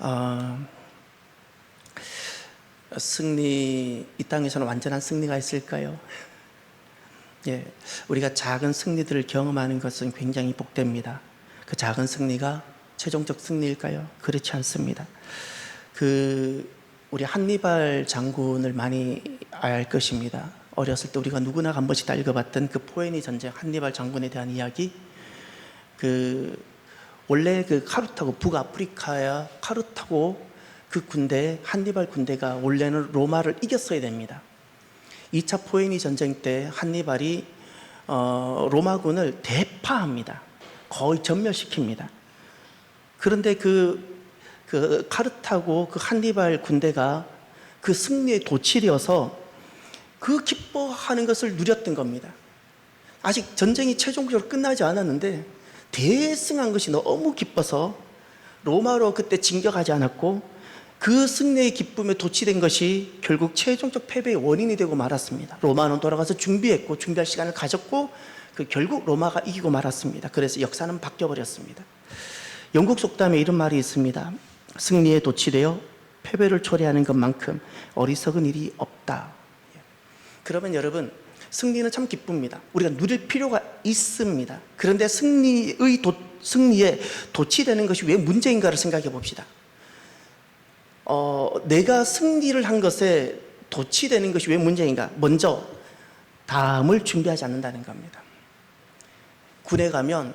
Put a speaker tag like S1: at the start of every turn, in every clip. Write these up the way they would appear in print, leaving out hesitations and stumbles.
S1: 어, 승리, 이 땅에서는 완전한 승리가 있을까요? 예, 우리가 작은 승리들을 경험하는 것은 굉장히 복됩니다. 그 작은 승리가 최종적 승리일까요? 그렇지 않습니다. 우리 한니발 장군을 많이 알 것입니다. 어렸을 때 우리가 누구나 한 번씩 다 읽어봤던 그 포에니 전쟁, 한니발 장군에 대한 이야기. 원래 카르타고, 북아프리카야 카르타고 그 군대, 한니발 군대가 원래는 로마를 이겼어야 됩니다. 2차 포에니 전쟁 때 한니발이 로마군을 대파합니다. 거의 전멸시킵니다. 그런데 카르타고 그 한니발 군대가 그 승리에 도취되어서 그 기뻐하는 것을 누렸던 겁니다. 아직 전쟁이 최종적으로 끝나지 않았는데 대승한 것이 너무 기뻐서 로마로 그때 진격하지 않았고 그 승리의 기쁨에 도취된 것이 결국 최종적 패배의 원인이 되고 말았습니다. 로마는 돌아가서 준비할 시간을 가졌고 결국 로마가 이기고 말았습니다. 그래서 역사는 바뀌어버렸습니다. 영국 속담에 이런 말이 있습니다. 승리에 도취되어 패배를 초래하는 것만큼 어리석은 일이 없다. 그러면 여러분, 승리는 참 기쁩니다. 우리가 누릴 필요가 있습니다. 그런데 승리에 도취되는 것이 왜 문제인가를 생각해 봅시다. 내가 승리를 한 것에 도취되는 것이 왜 문제인가? 먼저 다음을 준비하지 않는다는 겁니다. 군에 가면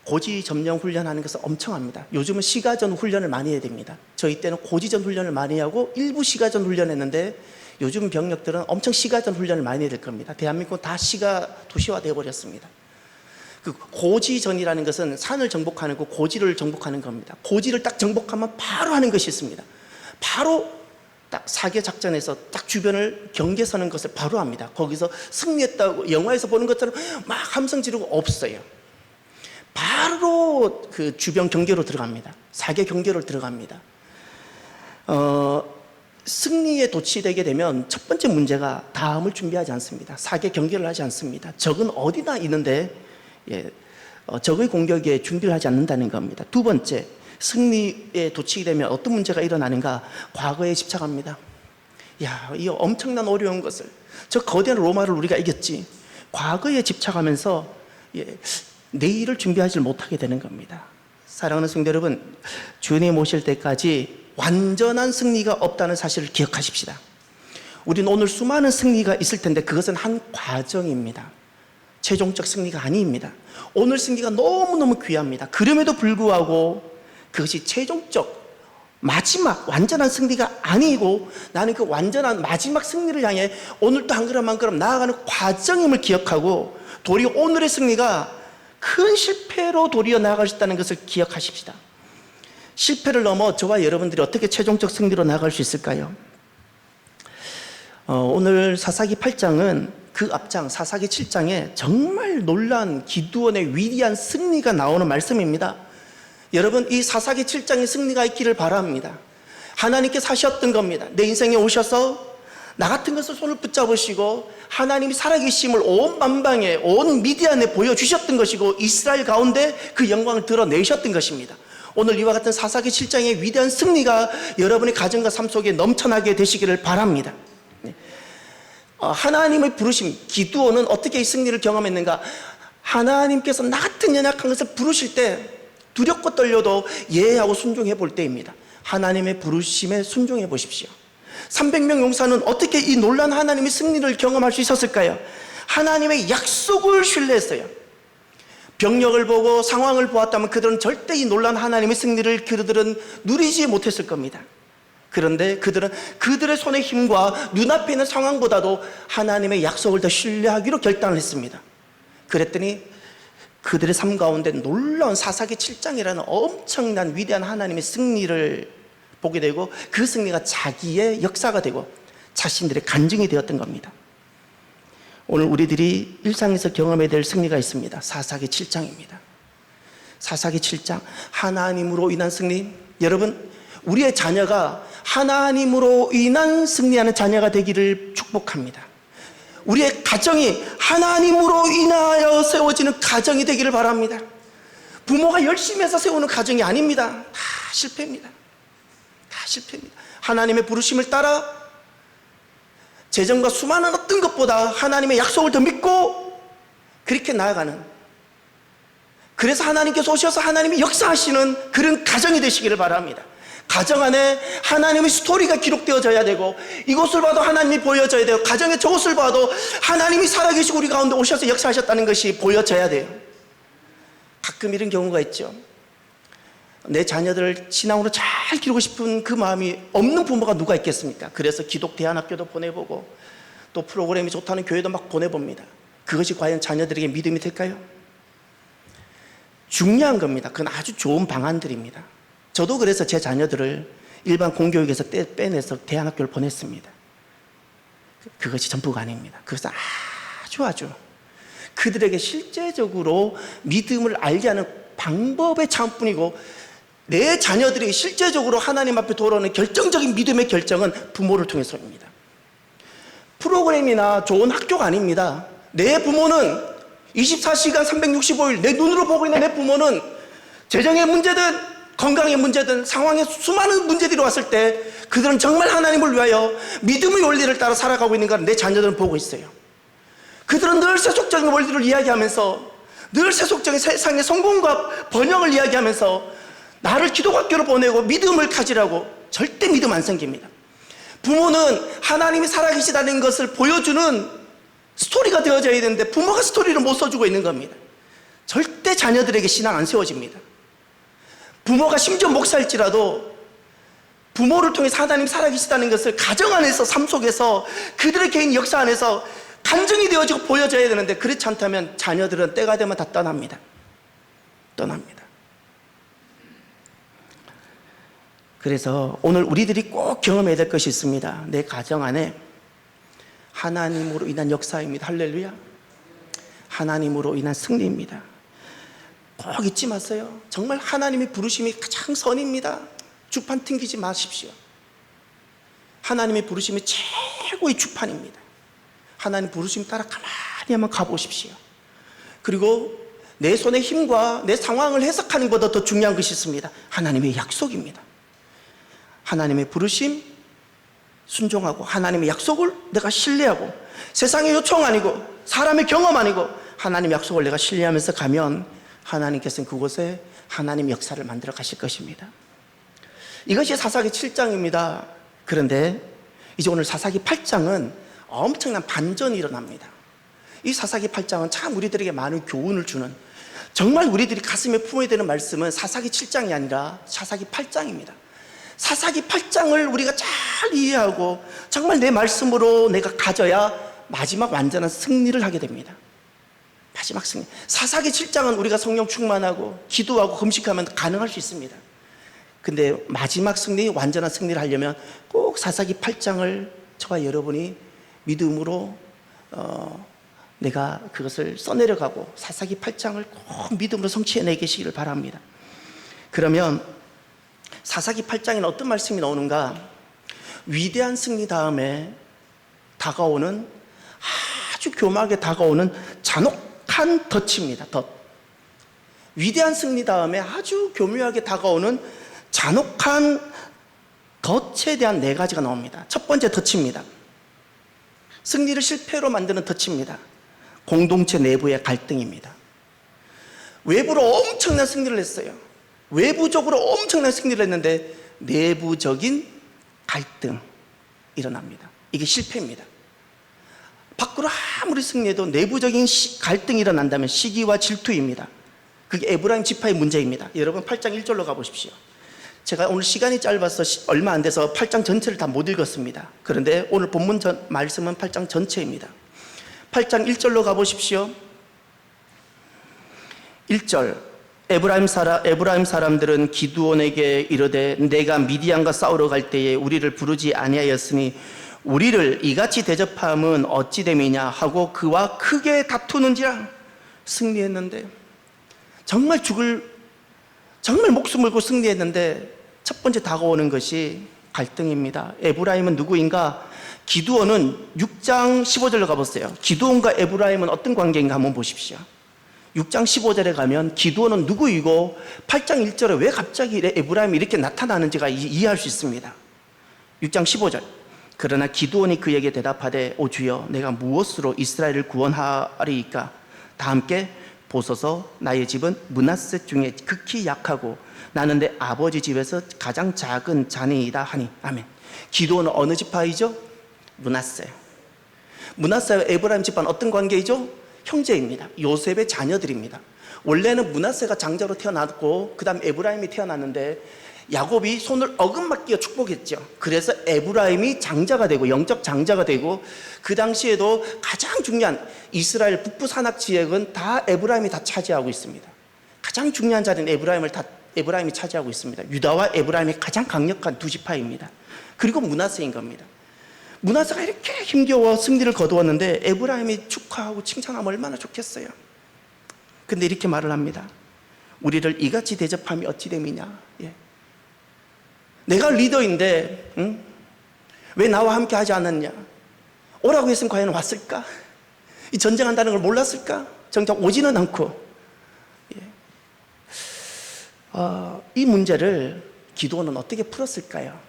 S1: 고지점령 훈련하는 것은 엄청 합니다. 요즘은 시가전 훈련을 많이 해야 됩니다. 저희 때는 고지전 훈련을 많이 하고 일부 시가전 훈련했는데 요즘 병력들은 엄청 시가전 훈련을 많이 해야 될 겁니다. 대한민국은 다 시가 도시화 되어버렸습니다. 고지전이라는 것은 산을 정복하는 거, 고지를 정복하는 겁니다. 고지를 딱 정복하면 바로 하는 것이 있습니다. 바로 딱 사계 작전에서 딱 주변을 경계 서는 것을 바로 합니다. 거기서 승리했다고 영화에서 보는 것처럼 막 함성 지르고 없어요. 바로 그 주변 경계로 들어갑니다. 사계 경계로 들어갑니다. 승리에 도취되게 되면 첫 번째 문제가 다음을 준비하지 않습니다. 사계 경계를 하지 않습니다. 적은 어디나 있는데 적의 공격에 준비를 하지 않는다는 겁니다. 두 번째, 승리에 도취게 되면 어떤 문제가 일어나는가? 과거에 집착합니다. 이 엄청난 어려운 것을, 저 거대한 로마를 우리가 이겼지. 과거에 집착하면서 내일을 준비하지 못하게 되는 겁니다. 사랑하는 성도 여러분, 주님 오실 때까지 완전한 승리가 없다는 사실을 기억하십시다. 우리는 오늘 수많은 승리가 있을 텐데 그것은 한 과정입니다. 최종적 승리가 아닙니다. 오늘 승리가 너무너무 귀합니다. 그럼에도 불구하고 그것이 최종적 마지막 완전한 승리가 아니고 나는 그 완전한 마지막 승리를 향해 오늘도 한 걸음 한 걸음 나아가는 과정임을 기억하고 도리어 오늘의 승리가 큰 실패로 도리어 나아갈 수 있다는 것을 기억하십시다. 실패를 넘어 저와 여러분들이 어떻게 최종적 승리로 나아갈 수 있을까요? 오늘 사사기 8장은 그 앞장 사사기 7장에 정말 놀라운 기드온의 위대한 승리가 나오는 말씀입니다. 여러분, 이 사사기 7장의 승리가 있기를 바랍니다. 하나님께서 하셨던 겁니다. 내 인생에 오셔서 나 같은 것을 손을 붙잡으시고 하나님이 살아계심을 온 만방에 온 미디안에 보여주셨던 것이고 이스라엘 가운데 그 영광을 드러내셨던 것입니다. 오늘 이와 같은 사사기 7장의 위대한 승리가 여러분의 가정과 삶 속에 넘쳐나게 되시기를 바랍니다. 하나님의 부르심, 기드온은 어떻게 이 승리를 경험했는가? 하나님께서 나 같은 연약한 것을 부르실 때 두렵고 떨려도 예하고 순종해 볼 때입니다. 하나님의 부르심에 순종해 보십시오. 300명 용사는 어떻게 이 놀라운 하나님의 승리를 경험할 수 있었을까요? 하나님의 약속을 신뢰했어요. 병력을 보고 상황을 보았다면 그들은 절대 이 놀라운 하나님의 승리를 그들은 누리지 못했을 겁니다. 그런데 그들은 그들의 손의 힘과 눈앞에 있는 상황보다도 하나님의 약속을 더 신뢰하기로 결단을 했습니다. 그랬더니 그들의 삶 가운데 놀라운 사사기 7장이라는 엄청난 위대한 하나님의 승리를 보게 되고 그 승리가 자기의 역사가 되고 자신들의 간증이 되었던 겁니다. 오늘 우리들이 일상에서 경험해야 될 승리가 있습니다. 사사기 7장입니다. 사사기 7장, 하나님으로 인한 승리. 여러분, 우리의 자녀가 하나님으로 인한 승리하는 자녀가 되기를 축복합니다. 우리의 가정이 하나님으로 인하여 세워지는 가정이 되기를 바랍니다. 부모가 열심히 해서 세우는 가정이 아닙니다. 다 실패입니다. 실패입니다. 하나님의 부르심을 따라 재정과 수많은 어떤 것보다 하나님의 약속을 더 믿고 그렇게 나아가는, 그래서 하나님께서 오셔서 하나님이 역사하시는 그런 가정이 되시기를 바랍니다. 가정 안에 하나님의 스토리가 기록되어져야 되고, 이곳을 봐도 하나님이 보여져야 돼요. 가정의 저곳을 봐도 하나님이 살아계시고 우리 가운데 오셔서 역사하셨다는 것이 보여져야 돼요. 가끔 이런 경우가 있죠. 내 자녀들을 신앙으로 잘 기르고 싶은 그 마음이 없는 부모가 누가 있겠습니까? 그래서 기독 대안학교도 보내보고 또 프로그램이 좋다는 교회도 막 보내봅니다. 그것이 과연 자녀들에게 믿음이 될까요? 중요한 겁니다. 그건 아주 좋은 방안들입니다. 저도 그래서 제 자녀들을 일반 공교육에서 빼내서 대안학교를 보냈습니다. 그것이 전부가 아닙니다. 그것은 아주 그들에게 실제적으로 믿음을 알게 하는 방법의 차원뿐이고, 내 자녀들이 실제적으로 하나님 앞에 돌아오는 결정적인 믿음의 결정은 부모를 통해서입니다. 프로그램이나 좋은 학교가 아닙니다. 내 부모는 24시간 365일 내 눈으로 보고 있는 내 부모는 재정의 문제든 건강의 문제든 상황에 수많은 문제들이 왔을 때 그들은 정말 하나님을 위하여 믿음의 원리를 따라 살아가고 있는 걸 내 자녀들은 보고 있어요. 그들은 늘 세속적인 원리를 이야기하면서, 늘 세속적인 세상의 성공과 번영을 이야기하면서 나를 기독학교로 보내고 믿음을 가지라고, 절대 믿음 안 생깁니다. 부모는 하나님이 살아계시다는 것을 보여주는 스토리가 되어져야 되는데 부모가 스토리를 못 써주고 있는 겁니다. 절대 자녀들에게 신앙 안 세워집니다. 부모가 심지어 목사일지라도 부모를 통해서 하나님 살아계시다는 것을 가정 안에서, 삶 속에서, 그들의 개인 역사 안에서 간증이 되어지고 보여져야 되는데, 그렇지 않다면 자녀들은 때가 되면 다 떠납니다. 그래서 오늘 우리들이 꼭 경험해야 될 것이 있습니다. 내 가정 안에 하나님으로 인한 역사입니다. 할렐루야. 하나님으로 인한 승리입니다. 꼭 잊지 마세요. 정말 하나님의 부르심이 가장 선입니다. 주판 튕기지 마십시오. 하나님의 부르심이 최고의 주판입니다. 하나님 부르심 따라 가만히 한번 가보십시오. 그리고 내 손의 힘과 내 상황을 해석하는 것보다 더 중요한 것이 있습니다. 하나님의 약속입니다. 하나님의 부르심 순종하고 하나님의 약속을 내가 신뢰하고, 세상의 요청 아니고 사람의 경험 아니고 하나님의 약속을 내가 신뢰하면서 가면 하나님께서는 그곳에 하나님의 역사를 만들어 가실 것입니다. 이것이 사사기 7장입니다. 그런데 이제 오늘 사사기 8장은 엄청난 반전이 일어납니다. 이 사사기 8장은 참 우리들에게 많은 교훈을 주는, 정말 우리들이 가슴에 품어야 되는 말씀은 사사기 7장이 아니라 사사기 8장입니다. 사사기 8장을 우리가 잘 이해하고 정말 내 말씀으로 내가 가져야 마지막 완전한 승리를 하게 됩니다. 마지막 승리. 사사기 7장은 우리가 성령 충만하고 기도하고 금식하면 가능할 수 있습니다. 근데 마지막 승리, 완전한 승리를 하려면 꼭 사사기 8장을 저와 여러분이 믿음으로 내가 그것을 써내려가고 사사기 8장을 꼭 믿음으로 성취해내 계시기를 바랍니다. 그러면 사사기 8장에는 어떤 말씀이 나오는가? 위대한 승리 다음에 다가오는, 아주 교묘하게 다가오는 잔혹한 덫입니다. 덫. 위대한 승리 다음에 아주 교묘하게 다가오는 잔혹한 덫에 대한 4가지가 나옵니다. 첫 번째 덫입니다. 승리를 실패로 만드는 덫입니다. 공동체 내부의 갈등입니다. 외부로 엄청난 승리를 했어요. 외부적으로 엄청난 승리를 했는데 내부적인 갈등 일어납니다. 이게 실패입니다. 밖으로 아무리 승리해도 내부적인 갈등이 일어난다면 시기와 질투입니다. 그게 에브라임 지파의 문제입니다. 여러분 8장 1절로 가보십시오. 제가 오늘 시간이 짧아서 얼마 안 돼서 8장 전체를 다 못 읽었습니다. 그런데 오늘 본문 말씀은 8장 전체입니다. 8장 1절로 가보십시오. 1절. 에브라임 사람들은 기드온에게 이르되 내가 미디안과 싸우러 갈 때에 우리를 부르지 아니하였으니 우리를 이같이 대접함은 어찌 됨이냐 하고 그와 크게 다투는지라. 승리했는데 정말 목숨 걸고 승리했는데 첫 번째 다가오는 것이 갈등입니다. 에브라임은 누구인가? 기드온은 6장 15절로 가보세요. 기드온과 에브라임은 어떤 관계인가 한번 보십시오. 6장 15절에 가면 기드온은 누구이고 8장 1절에 왜 갑자기 에브라임이 이렇게 나타나는지가 이해할 수 있습니다. 6장 15절. 그러나 기드온이 그에게 대답하되 오 주여 내가 무엇으로 이스라엘을 구원하리이까? 다 함께 보소서 나의 집은 므낫세 중에 극히 약하고 나는 내 아버지 집에서 가장 작은 자니이다 하니. 아멘. 기드온은 어느 지파이죠? 므낫세. 므낫세와 에브라임 집안은 어떤 관계이죠? 형제입니다. 요셉의 자녀들입니다. 원래는 므낫세가 장자로 태어났고 그 다음 에브라임이 태어났는데 야곱이 손을 어긋맞게 축복했죠. 그래서 에브라임이 장자가 되고 영적 장자가 되고 그 당시에도 가장 중요한 이스라엘 북부 산악 지역은 다 에브라임이 다 차지하고 있습니다. 가장 중요한 자리는 에브라임이 차지하고 있습니다. 유다와 에브라임이 가장 강력한 두 지파입니다. 그리고 므낫세인 겁니다. 므낫세가 이렇게 힘겨워 승리를 거두었는데 에브라임이 축하하고 칭찬하면 얼마나 좋겠어요. 근데 이렇게 말을 합니다. 우리를 이같이 대접함이 어찌 됨이냐. 예. 내가 리더인데 왜 나와 함께 하지 않았냐. 오라고 했으면 과연 왔을까? 이 전쟁한다는 걸 몰랐을까? 정작 오지는 않고. 예. 이 문제를 기드온은 어떻게 풀었을까요?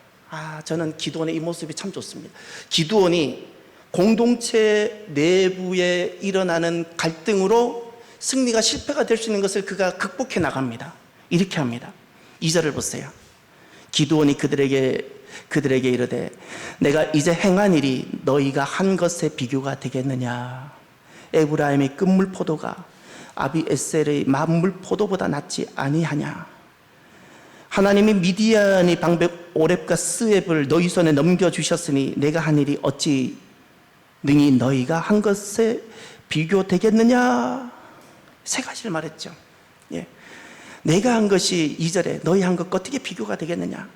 S1: 저는 기드온의 이 모습이 참 좋습니다. 기드온이 공동체 내부에 일어나는 갈등으로 승리가 실패가 될 수 있는 것을 그가 극복해 나갑니다. 이렇게 합니다. 2절을 보세요. 기드온이 그들에게 이르되 내가 이제 행한 일이 너희가 한 것에 비교가 되겠느냐. 에브라임의 끝물 포도가 아비에셀의 만물 포도보다 낫지 아니하냐. 하나님이 미디안의 방백 오렙과 스웹을 너희 손에 넘겨주셨으니 내가 한 일이 어찌 능히 너희가 한 것에 비교되겠느냐. 세 가지를 말했죠. 예. 내가 한 것이 2절에 너희 한 것과 어떻게 비교가 되겠느냐.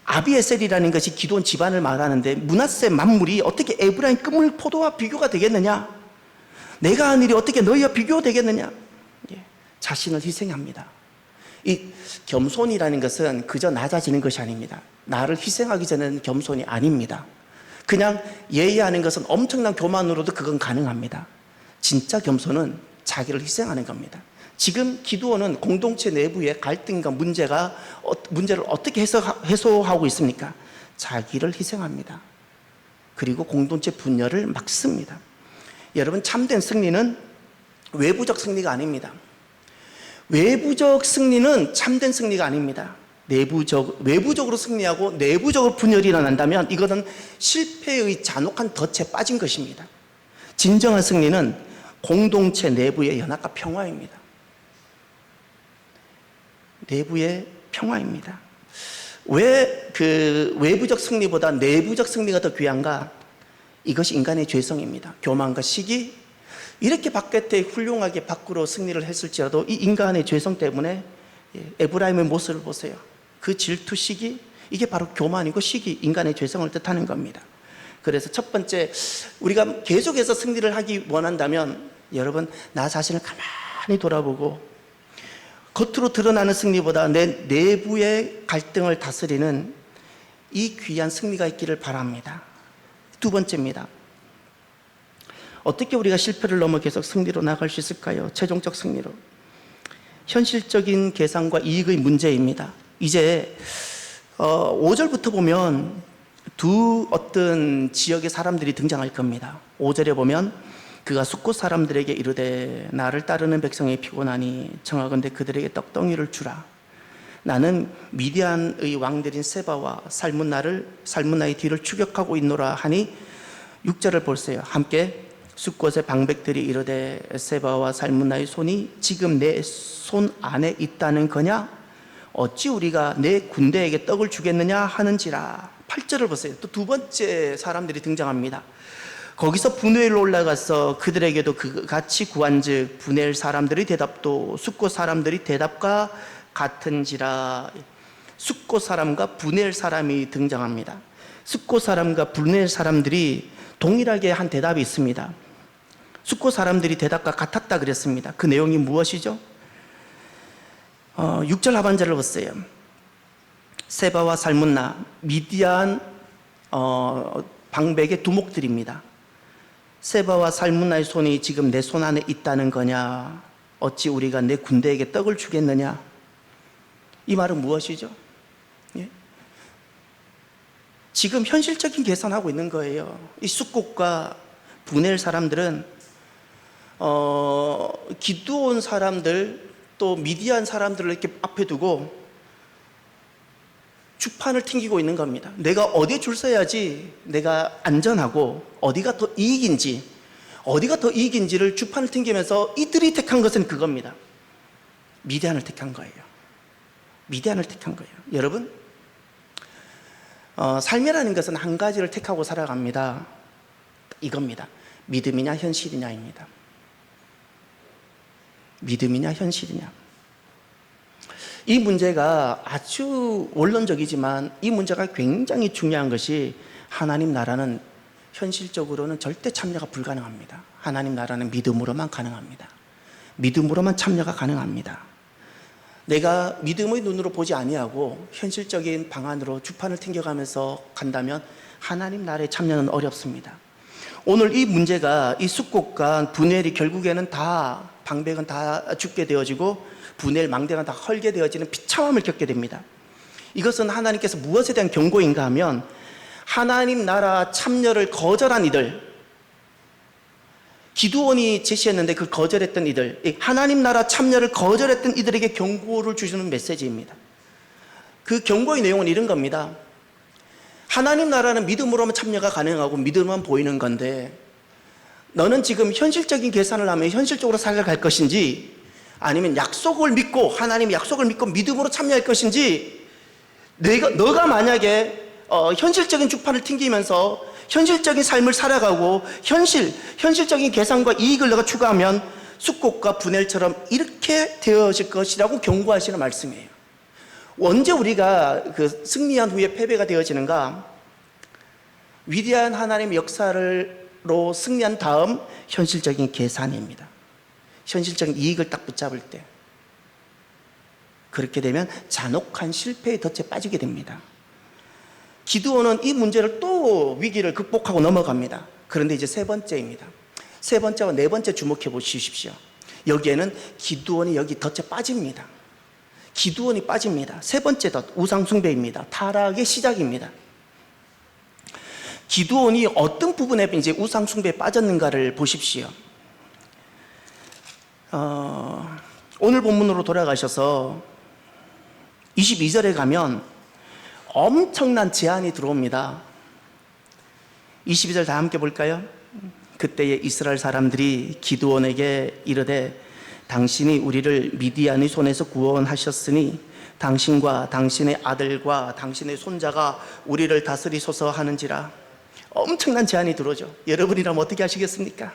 S1: 아비에셀이라는 것이 기드온 집안을 말하는데 므낫세 만물이 어떻게 에브라임 끝물 포도와 비교가 되겠느냐. 내가 한 일이 어떻게 너희와 비교되겠느냐. 예. 자신을 희생합니다. 이 겸손이라는 것은 그저 낮아지는 것이 아닙니다. 나를 희생하기 전에는 겸손이 아닙니다. 그냥 예의하는 것은 엄청난 교만으로도 그건 가능합니다. 진짜 겸손은 자기를 희생하는 겁니다. 지금 기드온은 공동체 내부의 갈등과 문제를 어떻게 해소하고 있습니까? 자기를 희생합니다. 그리고 공동체 분열을 막습니다. 여러분, 참된 승리는 외부적 승리가 아닙니다. 외부적 승리는 참된 승리가 아닙니다. 외부적으로 승리하고 내부적으로 분열이 일어난다면 이것은 실패의 잔혹한 덫에 빠진 것입니다. 진정한 승리는 공동체 내부의 연합과 평화입니다. 내부의 평화입니다. 왜 그 외부적 승리보다 내부적 승리가 더 귀한가? 이것이 인간의 죄성입니다. 교만과 시기, 이렇게 바깥에 훌륭하게 밖으로 승리를 했을지라도 이 인간의 죄성 때문에 에브라임의 모습을 보세요. 그 질투, 시기, 이게 바로 교만이고 시기, 인간의 죄성을 뜻하는 겁니다. 그래서 첫 번째, 우리가 계속해서 승리를 하기 원한다면 여러분, 나 자신을 가만히 돌아보고 겉으로 드러나는 승리보다 내 내부의 갈등을 다스리는 이 귀한 승리가 있기를 바랍니다. 두 번째입니다. 어떻게 우리가 실패를 넘어 계속 승리로 나갈 수 있을까요? 최종적 승리로. 현실적인 계산과 이익의 문제입니다. 이제 5절부터 보면 두 어떤 지역의 사람들이 등장할 겁니다. 5절에 보면 그가 숫곳 사람들에게 이르되 나를 따르는 백성이 피곤하니 청하건대 그들에게 떡덩이를 주라. 나는 미디안의 왕들인 세바와 살문나의 뒤를 추격하고 있노라 하니 6절을 보세요. 함께 숫곳의 방백들이 이르되 세바와 살문나의 손이 지금 내 손 안에 있다는 거냐? 어찌 우리가 내 군대에게 떡을 주겠느냐 하는지라. 8절을 보세요. 또 두 번째 사람들이 등장합니다. 거기서 분회로 올라가서 그들에게도 같이 구한즉 분회 사람들의 대답도 숫곳 사람들이 대답과 같은지라. 숫곳 사람과 분회 사람이 등장합니다. 숫곳 사람과 분회 사람들이 동일하게 한 대답이 있습니다. 숫곳 사람들이 대답과 같았다 그랬습니다. 그 내용이 무엇이죠? 6절 하반절을 보세요. 세바와 살문나, 미디안 방백의 두목들입니다. 세바와 살문나의 손이 지금 내 손 안에 있다는 거냐? 어찌 우리가 내 군대에게 떡을 주겠느냐? 이 말은 무엇이죠? 예? 지금 현실적인 계산하고 있는 거예요. 이 숫곡과 분엘 사람들은 기드온 사람들 또 미디안 사람들을 이렇게 앞에 두고 주판을 튕기고 있는 겁니다. 내가 어디에 줄 서야지 내가 안전하고 어디가 더 이익인지를 주판을 튕기면서 이들이 택한 것은 그겁니다. 미디안을 택한 거예요. 미디안을 택한 거예요. 여러분, 삶이라는 것은 한 가지를 택하고 살아갑니다. 이겁니다. 믿음이냐 현실이냐입니다. 믿음이냐 현실이냐. 이 문제가 아주 원론적이지만 이 문제가 굉장히 중요한 것이 하나님 나라는 현실적으로는 절대 참여가 불가능합니다. 하나님 나라는 믿음으로만 가능합니다. 믿음으로만 참여가 가능합니다. 내가 믿음의 눈으로 보지 아니하고 현실적인 방안으로 주판을 튕겨가면서 간다면 하나님 나라의 참여는 어렵습니다. 오늘 이 문제가 이 숫곡과 분엘이 결국에는 다 방백은 다 죽게 되어지고 분엘 망대가 다 헐게 되어지는 비참함을 겪게 됩니다. 이것은 하나님께서 무엇에 대한 경고인가 하면 하나님 나라 참여를 거절한 이들, 기드온이 제시했는데 그 거절했던 이들, 하나님 나라 참여를 거절했던 이들에게 경고를 주시는 메시지입니다. 그 경고의 내용은 이런 겁니다. 하나님 나라는 믿음으로만 참여가 가능하고 믿음만 보이는 건데 너는 지금 현실적인 계산을 하면 현실적으로 살아갈 것인지 아니면 약속을 믿고 하나님의 약속을 믿고 믿음으로 참여할 것인지 너가 만약에 현실적인 주판을 튕기면서 현실적인 삶을 살아가고 현실적인 계산과 이익을 너가 추구하면 숫곡과 분엘처럼 이렇게 되어질 것이라고 경고하시는 말씀이에요. 언제 우리가 그 승리한 후에 패배가 되어지는가? 위대한 하나님의 역사로 승리한 다음 현실적인 계산입니다. 현실적인 이익을 딱 붙잡을 때 그렇게 되면 잔혹한 실패의 덫에 빠지게 됩니다. 기드온은 이 문제를 또 위기를 극복하고 넘어갑니다. 그런데 이제 세 번째입니다. 세 번째와 네 번째 주목해 보십시오. 여기에는 기드온이 여기 덫에 빠집니다. 기드온이 빠집니다. 세 번째 덫, 우상숭배입니다. 타락의 시작입니다. 기드온이 어떤 부분에 이제 우상숭배에 빠졌는가를 보십시오. 오늘 본문으로 돌아가셔서 22절에 가면 엄청난 제안이 들어옵니다. 22절 다 함께 볼까요? 그때에 이스라엘 사람들이 기드온에게 이르되 당신이 우리를 미디안의 손에서 구원하셨으니 당신과 당신의 아들과 당신의 손자가 우리를 다스리소서 하는지라. 엄청난 제안이 들어오죠. 여러분이라면 어떻게 하시겠습니까?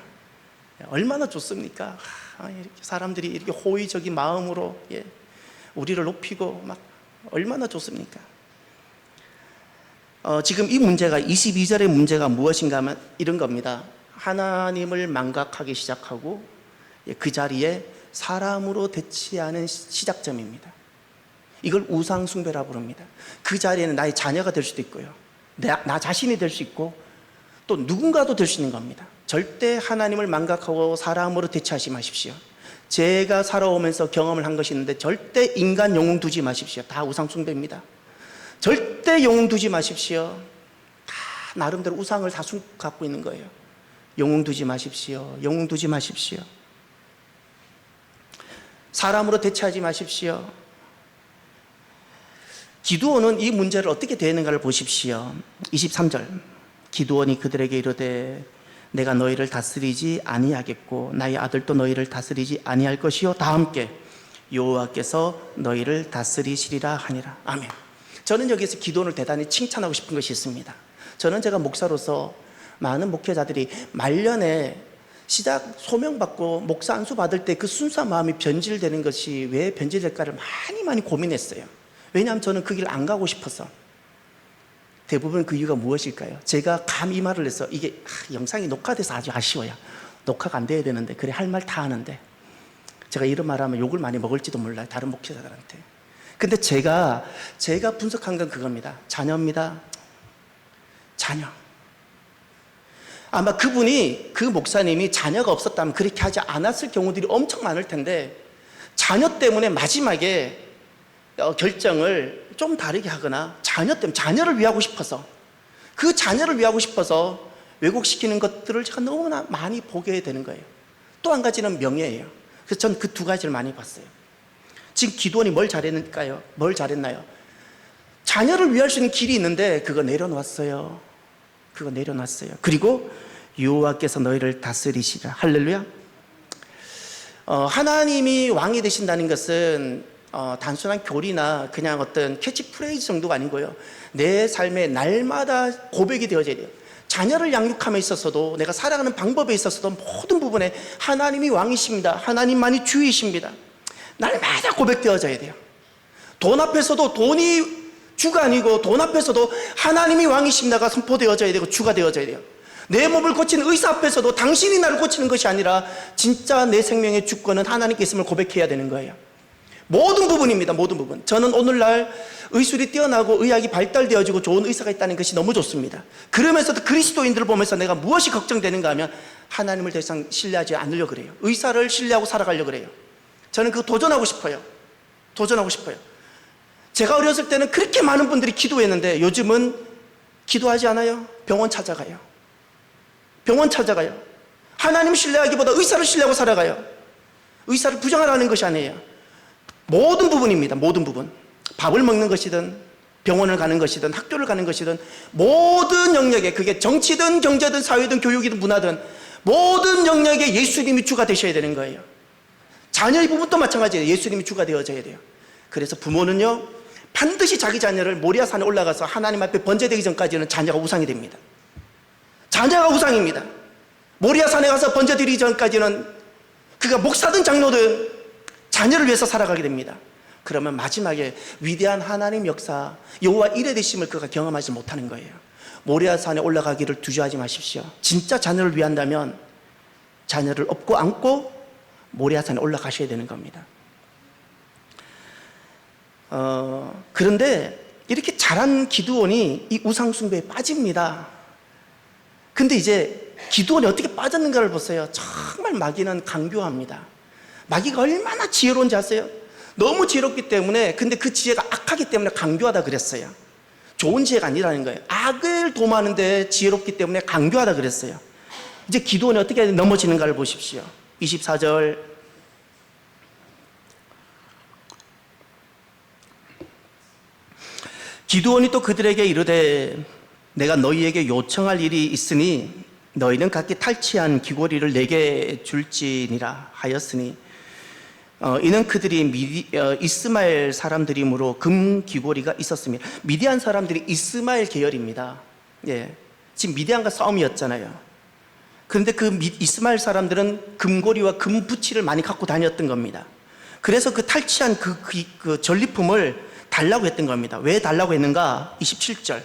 S1: 얼마나 좋습니까? 이렇게 사람들이 이렇게 호의적인 마음으로 우리를 높이고 막 얼마나 좋습니까? 지금 이 문제가 22절의 문제가 무엇인가 하면 이런 겁니다. 하나님을 망각하기 시작하고 그 자리에 사람으로 대치하는 시작점입니다. 이걸 우상숭배라고 부릅니다. 그 자리에는 나의 자녀가 될 수도 있고요, 나 자신이 될 수 있고 또 누군가도 될 수 있는 겁니다. 절대 하나님을 망각하고 사람으로 대체하지 마십시오. 제가 살아오면서 경험을 한 것이 있는데 절대 인간 영웅 두지 마십시오. 다 우상숭배입니다. 절대 영웅 두지 마십시오. 다 나름대로 우상을 다 갖고 있는 거예요. 영웅 두지 마십시오. 영웅 두지 마십시오. 사람으로 대체하지 마십시오. 기드온은 이 문제를 어떻게 대하는가를 보십시오. 23절, 기드온이 그들에게 이르되 내가 너희를 다스리지 아니하겠고 나의 아들도 너희를 다스리지 아니할 것이요 다 함께 여호와께서 너희를 다스리시리라 하니라. 아멘. 저는 여기서 기드온을 대단히 칭찬하고 싶은 것이 있습니다. 저는 제가 목사로서 많은 목회자들이 말년에 시작 소명받고 목사 안수 받을 때 그 순수한 마음이 변질되는 것이 왜 변질될까를 많이 고민했어요. 왜냐하면 저는 그 길 안 가고 싶어서. 대부분 그 이유가 무엇일까요? 제가 감 이 말을 해서 이게 영상이 녹화돼서 아주 아쉬워요. 녹화가 안 돼야 되는데 그래 할 말 다 하는데 제가 이런 말하면 욕을 많이 먹을지도 몰라요, 다른 목회자들한테. 근데 제가 분석한 건 그겁니다. 자녀입니다. 자녀. 아마 그 목사님이 자녀가 없었다면 그렇게 하지 않았을 경우들이 엄청 많을 텐데 자녀 때문에 마지막에 결정을 좀 다르게 하거나 자녀를 위하고 싶어서, 그 자녀를 위하고 싶어서 왜곡시키는 것들을 제가 너무나 많이 보게 되는 거예요. 또 한 가지는 명예예요. 그래서 전 그 두 가지를 많이 봤어요. 지금 기도원이 뭘 잘했나요? 자녀를 위할 수 있는 길이 있는데 그거 내려놨어요. 그리고 여호와께서 너희를 다스리시라. 할렐루야. 하나님이 왕이 되신다는 것은 단순한 교리나 그냥 어떤 캐치프레이즈 정도가 아니고요, 내 삶의 날마다 고백이 되어져야 돼요. 자녀를 양육함에 있어서도, 내가 살아가는 방법에 있어서도 모든 부분에 하나님이 왕이십니다, 하나님만이 주이십니다, 날마다 고백되어져야 돼요. 돈 앞에서도 돈이 주가 아니고, 돈 앞에서도 하나님이 왕이십니다가 선포되어져야 되고 주가 되어져야 돼요. 내 몸을 고치는 의사 앞에서도 당신이 나를 고치는 것이 아니라 진짜 내 생명의 주권은 하나님께 있음을 고백해야 되는 거예요. 모든 부분입니다. 모든 부분. 저는 오늘날 의술이 뛰어나고 의학이 발달되어지고 좋은 의사가 있다는 것이 너무 좋습니다. 그러면서도 그리스도인들을 보면서 내가 무엇이 걱정되는가 하면 하나님을 더 이상 신뢰하지 않으려고 그래요. 의사를 신뢰하고 살아가려고 그래요. 저는 그거 도전하고 싶어요. 제가 어렸을 때는 그렇게 많은 분들이 기도했는데 요즘은 기도하지 않아요. 병원 찾아가요. 하나님 신뢰하기보다 의사를 신뢰하고 살아가요. 의사를 부정하라는 것이 아니에요. 모든 부분입니다. 모든 부분. 밥을 먹는 것이든 병원을 가는 것이든 학교를 가는 것이든 모든 영역에, 그게 정치든 경제든 사회든 교육이든 문화든 모든 영역에 예수님이 주가 되셔야 되는 거예요. 자녀의 부분도 마찬가지예요. 예수님이 주가 되어져야 돼요. 그래서 부모는요, 반드시 자기 자녀를 모리아산에 올라가서 하나님 앞에 번제되기 전까지는 자녀가 우상이 됩니다. 자녀가 우상입니다. 모리아산에 가서 번제드리기 전까지는 그가 목사든 장로든 자녀를 위해서 살아가게 됩니다. 그러면 마지막에 위대한 하나님 역사, 여호와 일에 되심을 그가 경험하지 못하는 거예요. 모리아산에 올라가기를 두려워하지 마십시오. 진짜 자녀를 위한다면 자녀를 업고 안고 모리아산에 올라가셔야 되는 겁니다. 그런데 이렇게 잘한 기드온이 이 우상 숭배에 빠집니다. 근데 이제 기드온이 어떻게 빠졌는가를 보세요. 정말 마귀는 강교합니다. 마귀가 얼마나 지혜로운지 아세요? 너무 지혜롭기 때문에, 근데 그 지혜가 악하기 때문에 강교하다 그랬어요. 좋은 지혜가 아니라는 거예요. 악을 도모하는데 지혜롭기 때문에 강교하다 그랬어요. 이제 기드온이 어떻게 넘어지는가를 보십시오. 24절. 기드온이 또 그들에게 이르되 내가 너희에게 요청할 일이 있으니 너희는 각기 탈취한 귀고리를 내게 줄지니라 하였으니, 이는 그들이 이스마엘 사람들이므로 금 귀고리가 있었습니다. 미디안 사람들이 이스마엘 계열입니다. 예, 지금 미디안과 싸움이었잖아요. 그런데 그 이스마엘 사람들은 금고리와 금부치를 많이 갖고 다녔던 겁니다. 그래서 그 탈취한 그 전리품을 달라고 했던 겁니다. 왜 달라고 했는가? 27절.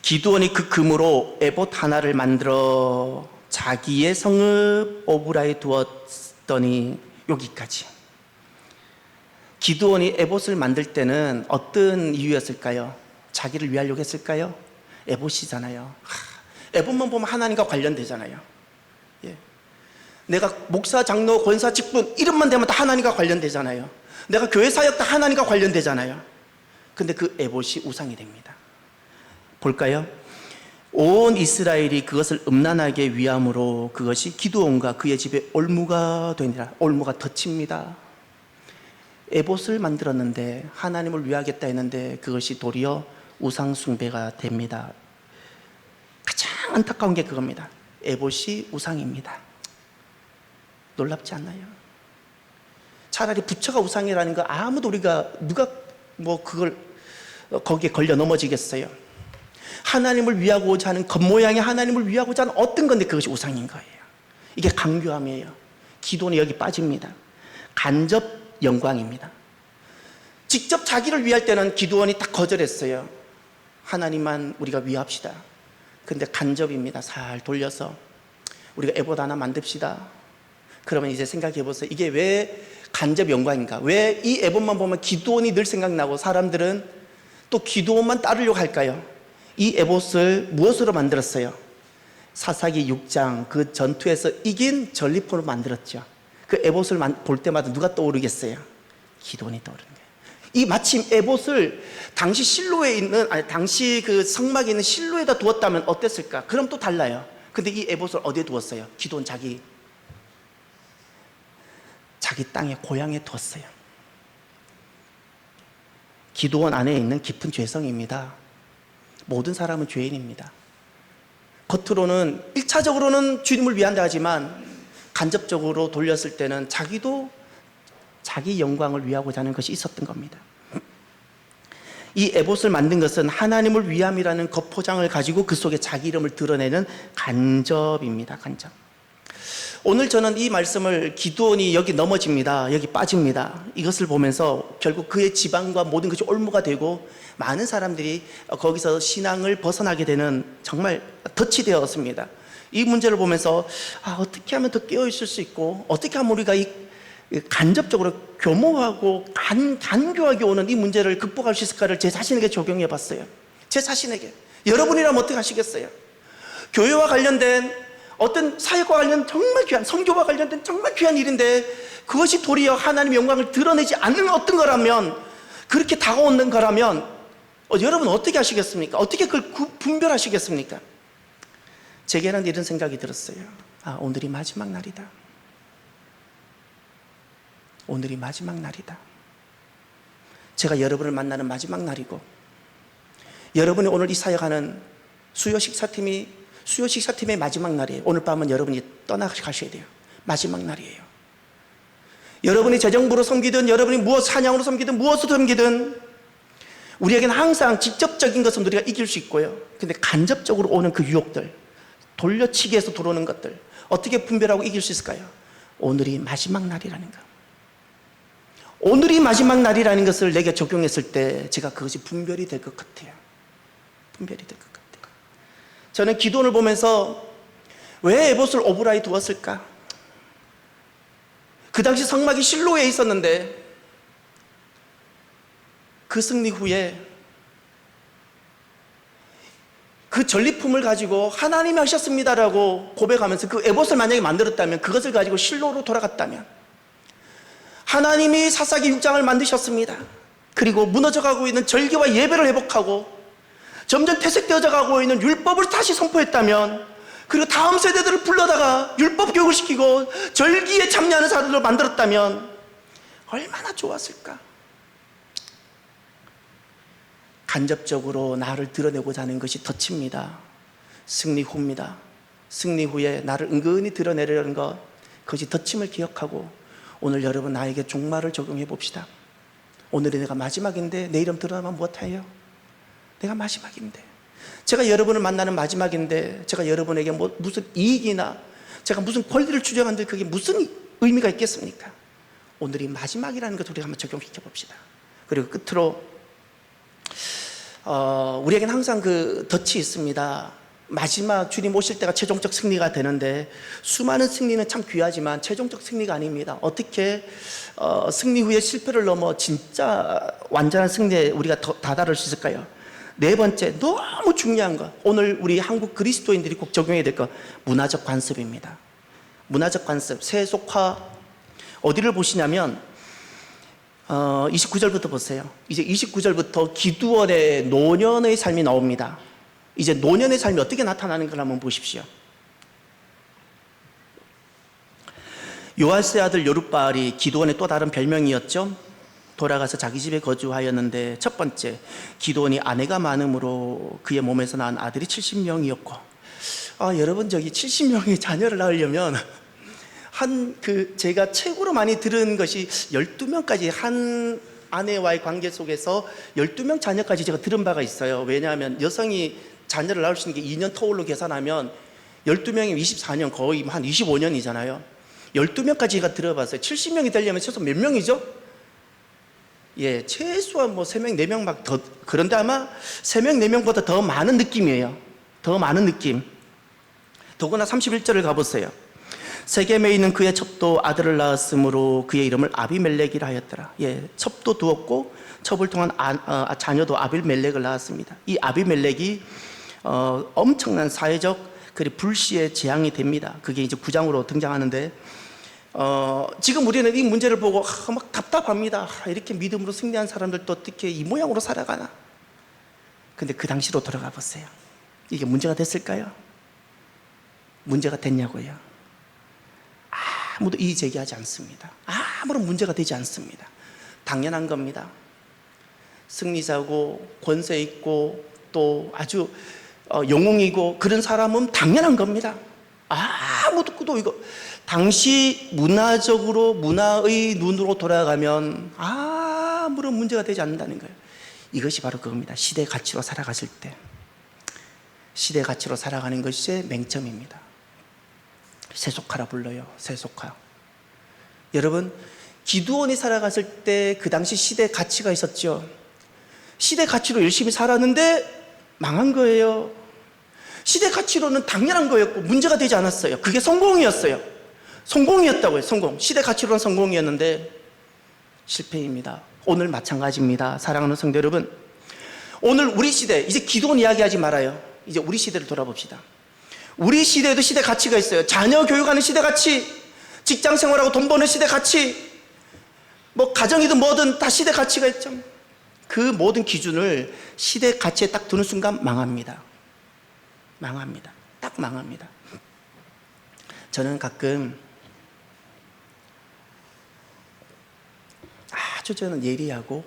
S1: 기드온이 그 금으로 에봇 하나를 만들어 자기의 성읍 오브라에 두었더니, 여기까지. 기드온이 에봇을 만들 때는 어떤 이유였을까요? 자기를 위하려고 했을까요? 에봇이잖아요. 에봇만 보면 하나님과 관련되잖아요. 예. 내가 목사, 장로, 권사, 직분 이름만 되면 다 하나님과 관련되잖아요. 내가 교회 사역 다 하나님과 관련되잖아요. 근데 그 에봇이 우상이 됩니다. 볼까요? 온 이스라엘이 그것을 음란하게 위함으로 그것이 기드온과 그의 집에 올무가 되니라. 올무가 덫입니다. 에봇을 만들었는데, 하나님을 위하겠다 했는데 그것이 도리어 우상 숭배가 됩니다. 가장 안타까운 게 그겁니다. 에봇이 우상입니다. 놀랍지 않나요? 차라리 부처가 우상이라는 거 아무도 누가 그걸 거기에 걸려 넘어지겠어요? 하나님을 위하고자 하는, 겉모양이 하나님을 위하고자 하는 어떤 건데 그것이 우상인 거예요. 이게 강교함이에요. 기도는 여기 빠집니다. 간접 영광입니다. 직접 자기를 위할 때는 기드온이 딱 거절했어요. 하나님만 우리가 위합시다. 근데 간접입니다. 살 돌려서 우리가 에봇 하나 만듭시다. 그러면 이제 생각해 보세요. 이게 왜 간접 영광인가? 왜 이 에봇만 보면 기드온이 늘 생각나고 사람들은 또 기드온만 따르려고 할까요? 이 에봇을 무엇으로 만들었어요? 사사기 6장 그 전투에서 이긴 전리품으로 만들었죠. 그 에봇을 볼 때마다 누가 떠오르겠어요? 기드온이 떠오르는 거예요. 이 마침 에봇을 당시 실로에 있는, 아니 당시 그 성막에 있는 실로에다 두었다면 어땠을까? 그럼 또 달라요. 근데 이 에봇을 어디에 두었어요? 기드온 자기 땅에, 고향에 두었어요. 기드온 안에 있는 깊은 죄성입니다. 모든 사람은 죄인입니다. 겉으로는 1차적으로는 주님을 위한다 하지만 간접적으로 돌렸을 때는 자기도 자기 영광을 위하고자 하는 것이 있었던 겁니다. 이 에봇을 만든 것은 하나님을 위함이라는 겉포장을 가지고 그 속에 자기 이름을 드러내는 간접입니다. 간접. 오늘 저는 이 말씀을 기드온이 여기 넘어집니다. 여기 빠집니다. 이것을 보면서 결국 그의 지방과 모든 것이 올무가 되고 많은 사람들이 거기서 신앙을 벗어나게 되는 정말 덫이 되었습니다. 이 문제를 보면서 어떻게 하면 더 깨어있을 수 있고 어떻게 하면 우리가 이 간접적으로 교모하고 간교하게 오는 이 문제를 극복할 수 있을까를 제 자신에게 적용해 봤어요. 제 자신에게. 여러분이라면 어떻게 하시겠어요? 교회와 관련된 어떤 사역과 관련 정말 귀한, 성교와 관련된 정말 귀한 일인데 그것이 도리어 하나님의 영광을 드러내지 않는 어떤 거라면, 그렇게 다가오는 거라면 여러분 어떻게 하시겠습니까? 어떻게 그걸 분별하시겠습니까? 제게는 이런 생각이 들었어요. 오늘이 마지막 날이다. 오늘이 마지막 날이다. 제가 여러분을 만나는 마지막 날이고, 여러분이 오늘 이 사역하는 수요 식사팀의 마지막 날이에요. 오늘 밤은 여러분이 떠나가셔야 돼요. 마지막 날이에요. 여러분이 재정부로 섬기든, 여러분이 무엇 찬양으로 섬기든, 무엇으로 섬기든, 우리에게는 항상 직접적인 것은 우리가 이길 수 있고요. 근데 간접적으로 오는 그 유혹들, 돌려치기에서 들어오는 것들, 어떻게 분별하고 이길 수 있을까요? 오늘이 마지막 날이라는 거. 오늘이 마지막 날이라는 것을 내게 적용했을 때 제가 그것이 분별이 될 것 같아요. 분별이 될 것 같아요. 저는 기드온을 보면서 왜 에봇을 오브라에 두었을까? 그 당시 성막이 실로에 있었는데 그 승리 후에 그 전리품을 가지고 하나님이 하셨습니다라고 고백하면서 그 에봇을 만약에 만들었다면, 그것을 가지고 실로로 돌아갔다면, 하나님이 사사기 6장을 만드셨습니다. 그리고 무너져가고 있는 절기와 예배를 회복하고 점점 퇴색되어져 가고 있는 율법을 다시 선포했다면, 그리고 다음 세대들을 불러다가 율법 교육을 시키고 절기에 참여하는 사람들을 만들었다면 얼마나 좋았을까? 간접적으로 나를 드러내고자 하는 것이 덫입니다. 승리 후입니다. 승리 후에 나를 은근히 드러내려는 것, 그것이 덫임을 기억하고 오늘 여러분 나에게 종말을 적용해 봅시다. 오늘이 내가 마지막인데 내 이름 드러나면 무엇해요? 내가 마지막인데, 제가 여러분을 만나는 마지막인데 제가 여러분에게 무슨 이익이나 제가 무슨 권리를 주장하는데 그게 무슨 의미가 있겠습니까? 오늘이 마지막이라는 것을 우리가 한번 적용시켜 봅시다. 그리고 끝으로 우리에게는 항상 그 덫이 있습니다. 마지막 주님 오실 때가 최종적 승리가 되는데, 수많은 승리는 참 귀하지만 최종적 승리가 아닙니다. 어떻게 승리 후에 실패를 넘어 진짜 완전한 승리에 우리가 다다를 수 있을까요? 네 번째, 너무 중요한 것, 오늘 우리 한국 그리스도인들이 꼭 적용해야 될 것, 문화적 관습입니다. 문화적 관습, 세속화. 어디를 보시냐면 29절부터 보세요. 이제 29절부터 기드온의 노년의 삶이 나옵니다. 이제 노년의 삶이 어떻게 나타나는 걸 한번 보십시오. 요아스의 아들 여룻바알이 기드온의 또 다른 별명이었죠. 돌아가서 자기 집에 거주하였는데, 첫 번째, 기드온이 아내가 많음으로 그의 몸에서 낳은 아들이 70명이었고, 여러분, 저기 70명의 자녀를 낳으려면 제가 최고로 많이 들은 것이 12명까지, 한 아내와의 관계 속에서 12명 자녀까지 제가 들은 바가 있어요. 왜냐하면 여성이 자녀를 낳을 수 있는 게 2년 터울로 계산하면 12명이면 24년, 거의 한 25년이잖아요. 12명까지 제가 들어봤어요. 70명이 되려면 최소 몇 명이죠? 예, 최소한 3명, 4명 막 더, 그런데 아마 3명, 4명보다 더 많은 느낌이에요. 더 많은 느낌. 더구나 31절을 가보세요. 세겜에 있는 그의 첩도 아들을 낳았으므로 그의 이름을 아비멜렉이라 하였더라. 예, 첩도 두었고 첩을 통한 자녀도 아비멜렉을 낳았습니다. 이 아비멜렉이 엄청난 사회적 그리고 불시의 재앙이 됩니다. 그게 이제 9장으로 등장하는데, 지금 우리는 이 문제를 보고 막 답답합니다. 이렇게 믿음으로 승리한 사람들도 어떻게 이 모양으로 살아가나? 근데 그 당시로 돌아가 보세요. 이게 문제가 됐을까요? 문제가 됐냐고요? 아무도 이의 제기하지 않습니다. 아무런 문제가 되지 않습니다. 당연한 겁니다. 승리자고 권세 있고 또 아주 영웅이고 그런 사람은 당연한 겁니다. 아무도 이거 당시 문화적으로 문화의 눈으로 돌아가면 아무런 문제가 되지 않는다는 거예요. 이것이 바로 그겁니다. 시대의 가치로 살아갔을 때 시대의 가치로 살아가는 것이 맹점입니다. 세속화라 불러요. 세속화. 여러분, 기드온이 살아갔을 때 그 당시 시대의 가치가 있었죠. 시대 가치로 열심히 살았는데 망한 거예요. 시대 가치로는 당연한 거였고 문제가 되지 않았어요. 그게 성공이었어요. 성공이었다고요. 성공. 시대 가치로는 성공이었는데 실패입니다. 오늘 마찬가지입니다. 사랑하는 성도 여러분, 오늘 우리 시대, 이제 기드온 이야기하지 말아요. 이제 우리 시대를 돌아봅시다. 우리 시대에도 시대 가치가 있어요. 자녀 교육하는 시대 가치, 직장 생활하고 돈 버는 시대 가치, 뭐 가정이든 뭐든 다 시대 가치가 있죠. 그 모든 기준을 시대 가치에 딱 두는 순간 망합니다. 망합니다. 딱 망합니다. 저는 가끔 아주 저는 예리하고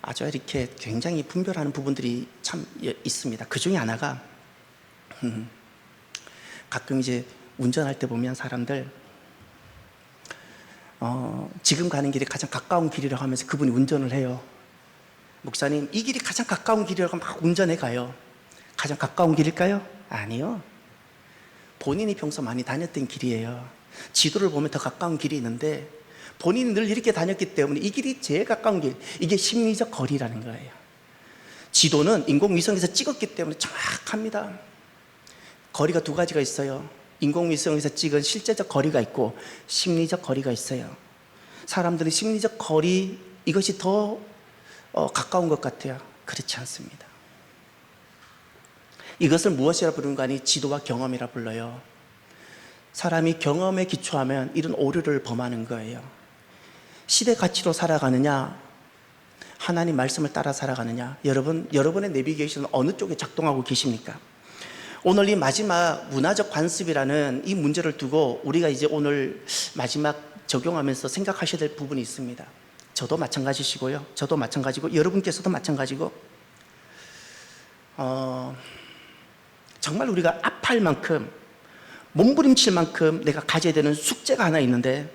S1: 아주 이렇게 굉장히 분별하는 부분들이 참 있습니다. 그 중에 하나가 가끔 이제 운전할 때 보면 사람들 지금 가는 길이 가장 가까운 길이라고 하면서 그분이 운전을 해요. 목사님, 이 길이 가장 가까운 길이라고 막 운전해 가요. 가장 가까운 길일까요? 아니요. 본인이 평소 많이 다녔던 길이에요. 지도를 보면 더 가까운 길이 있는데 본인이 늘 이렇게 다녔기 때문에 이 길이 제일 가까운 길, 이게 심리적 거리라는 거예요. 지도는 인공위성에서 찍었기 때문에 정확합니다. 거리가 두 가지가 있어요. 인공위성에서 찍은 실제적 거리가 있고 심리적 거리가 있어요. 사람들은 심리적 거리, 이것이 더 가까운 것 같아요. 그렇지 않습니다. 이것을 무엇이라 부르는가 하니 지도와 경험이라 불러요. 사람이 경험에 기초하면 이런 오류를 범하는 거예요. 시대 가치로 살아가느냐, 하나님 말씀을 따라 살아가느냐. 여러분의 내비게이션은 어느 쪽에 작동하고 계십니까? 오늘 이 마지막 문화적 관습이라는 이 문제를 두고 우리가 이제 오늘 마지막 적용하면서 생각하셔야 될 부분이 있습니다. 저도 마찬가지시고요. 저도 마찬가지고 여러분께서도 마찬가지고 정말 우리가 아파할 만큼 몸부림칠 만큼 내가 가져야 되는 숙제가 하나 있는데,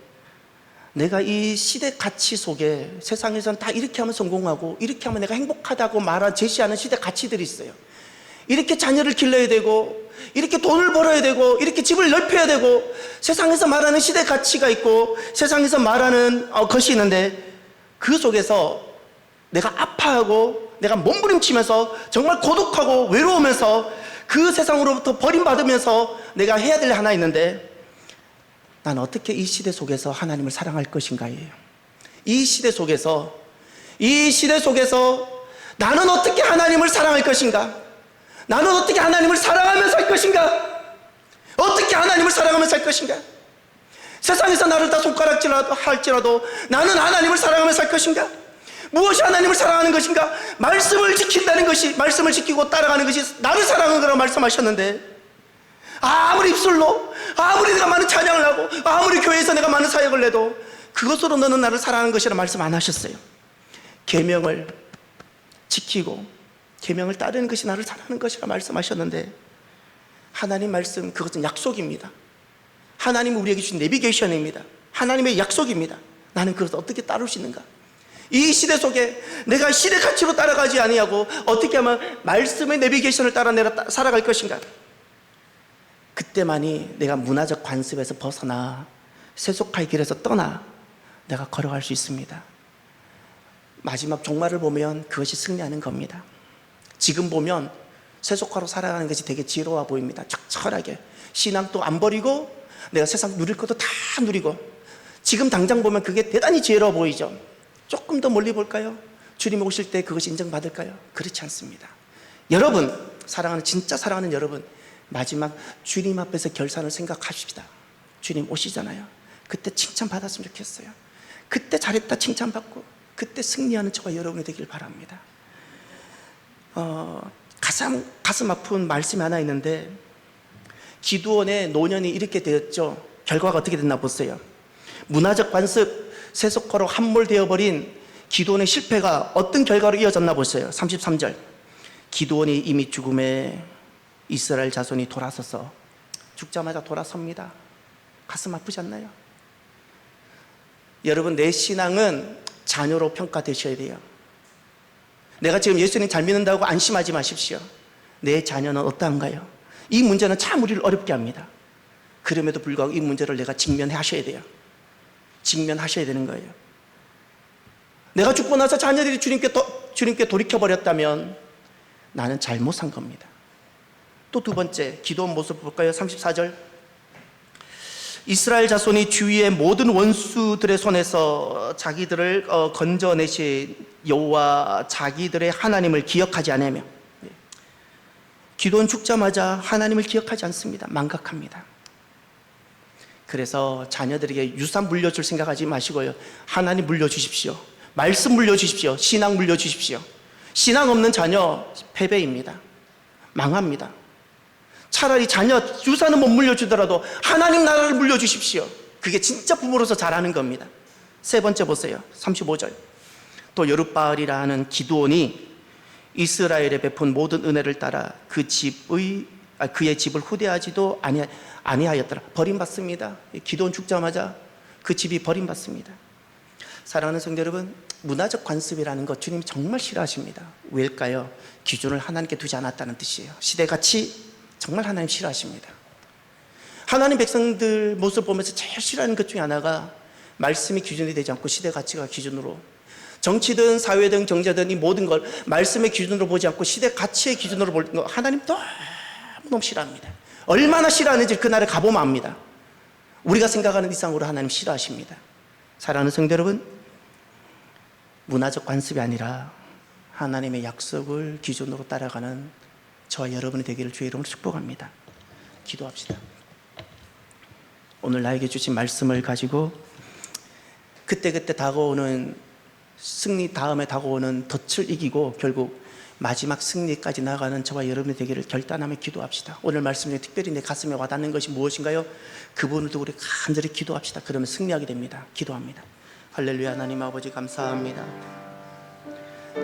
S1: 내가 이 시대 가치 속에 세상에서는 다 이렇게 하면 성공하고 이렇게 하면 내가 행복하다고 제시하는 시대 가치들이 있어요. 이렇게 자녀를 길러야 되고 이렇게 돈을 벌어야 되고 이렇게 집을 넓혀야 되고 세상에서 말하는 시대 가치가 있고 세상에서 말하는 것이 있는데, 그 속에서 내가 아파하고 내가 몸부림치면서 정말 고독하고 외로우면서 그 세상으로부터 버림받으면서 내가 해야 될 하나 있는데, 난 어떻게 이 시대 속에서 하나님을 사랑할 것인가예요. 이 시대 속에서 나는 어떻게 하나님을 사랑할 것인가? 나는 어떻게 하나님을 사랑하면서 살 것인가? 어떻게 하나님을 사랑하면서 살 것인가? 세상에서 나를 다 손가락질하도 할지라도 나는 하나님을 사랑하면서 살 것인가? 무엇이 하나님을 사랑하는 것인가? 말씀을 지킨다는 것이, 말씀을 지키고 따라가는 것이 나를 사랑하는 거라고 말씀하셨는데, 아무리 입술로, 아무리 내가 많은 찬양을 하고 아무리 교회에서 내가 많은 사역을 해도 그것으로 너는 나를 사랑하는 것이라 말씀 안 하셨어요. 계명을 지키고 계명을 따르는 것이 나를 사랑하는 것이라 말씀하셨는데, 하나님 말씀, 그것은 약속입니다. 하나님이 우리에게 주신 내비게이션입니다. 하나님의 약속입니다. 나는 그것을 어떻게 따를 수 있는가? 이 시대 속에 내가 시대 가치로 따라가지 아니하고 어떻게 하면 말씀의 내비게이션을 따라 내가 살아갈 것인가? 그때만이 내가 문화적 관습에서 벗어나 세속화의 길에서 떠나 내가 걸어갈 수 있습니다. 마지막 종말을 보면 그것이 승리하는 겁니다. 지금 보면 세속화로 살아가는 것이 되게 지혜로워 보입니다. 적절하게 신앙도 안 버리고 내가 세상 누릴 것도 다 누리고, 지금 당장 보면 그게 대단히 지혜로워 보이죠. 조금 더 멀리 볼까요? 주님 오실 때 그것이 인정받을까요? 그렇지 않습니다. 여러분, 진짜 사랑하는 여러분, 마지막 주님 앞에서 결산을 생각하십시다. 주님 오시잖아요. 그때 칭찬받았으면 좋겠어요. 그때 잘했다 칭찬받고 그때 승리하는 저와 여러분이 되길 바랍니다. 가슴 아픈 말씀이 하나 있는데, 기드온의 노년이 이렇게 되었죠. 결과가 어떻게 됐나 보세요. 문화적 관습 세속화로 함몰되어버린 기드온의 실패가 어떤 결과로 이어졌나 보세요. 33절, 기드온이 이미 죽음에 이스라엘 자손이 돌아서서 죽자마자 돌아섭니다. 가슴 아프지 않나요? 여러분, 내 신앙은 자녀로 평가되셔야 돼요. 내가 지금 예수님 잘 믿는다고 안심하지 마십시오. 내 자녀는 어떠한가요? 이 문제는 참 우리를 어렵게 합니다. 그럼에도 불구하고 이 문제를 내가 직면하셔야 돼요. 직면하셔야 되는 거예요. 내가 죽고 나서 자녀들이 주님께 돌이켜버렸다면 나는 잘못 산 겁니다. 또 두 번째, 기도원 모습 볼까요? 34절, 이스라엘 자손이 주위의 모든 원수들의 손에서 자기들을 건져내신 여호와 자기들의 하나님을 기억하지 않으며, 기도원 죽자마자 하나님을 기억하지 않습니다. 망각합니다. 그래서 자녀들에게 유산 물려줄 생각하지 마시고요, 하나님 물려주십시오. 말씀 물려주십시오. 신앙 물려주십시오. 신앙 없는 자녀 패배입니다. 망합니다. 차라리 자녀 유산은 못 물려주더라도 하나님 나라를 물려주십시오. 그게 진짜 부모로서 잘하는 겁니다. 세 번째 보세요. 35절, 또 여룻바알이라 하는 기드온이 이스라엘에 베푼 모든 은혜를 따라 그의 집을 후대하지도 아니하였더라. 버림받습니다. 기드온 죽자마자 그 집이 버림받습니다. 사랑하는 성도 여러분, 문화적 관습이라는 것 주님이 정말 싫어하십니다. 왜일까요? 기준을 하나님께 두지 않았다는 뜻이에요. 시대가치 정말 하나님 싫어하십니다. 하나님 백성들 모습을 보면서 제일 싫어하는 것 중에 하나가 말씀이 기준이 되지 않고 시대가치가 기준으로, 정치든 사회든 경제든 이 모든 걸 말씀의 기준으로 보지 않고 시대가치의 기준으로 보는 거 하나님 너무 싫어합니다. 얼마나 싫어하는지 그날에 가보면 압니다. 우리가 생각하는 이상으로 하나님 싫어하십니다. 사랑하는 성도 여러분, 문화적 관습이 아니라 하나님의 약속을 기준으로 따라가는 저와 여러분이 되기를 주의 이름으로 축복합니다. 기도합시다. 오늘 나에게 주신 말씀을 가지고 그때그때 다가오는 승리 다음에 다가오는 덫을 이기고 결국 마지막 승리까지 나아가는 저와 여러분이 되기를 결단하며 기도합시다. 오늘 말씀 중에 특별히 내 가슴에 와닿는 것이 무엇인가요? 그분을 두고 우리 간절히 기도합시다. 그러면 승리하게 됩니다. 기도합니다. 할렐루야. 하나님 아버지 감사합니다.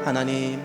S1: 하나님,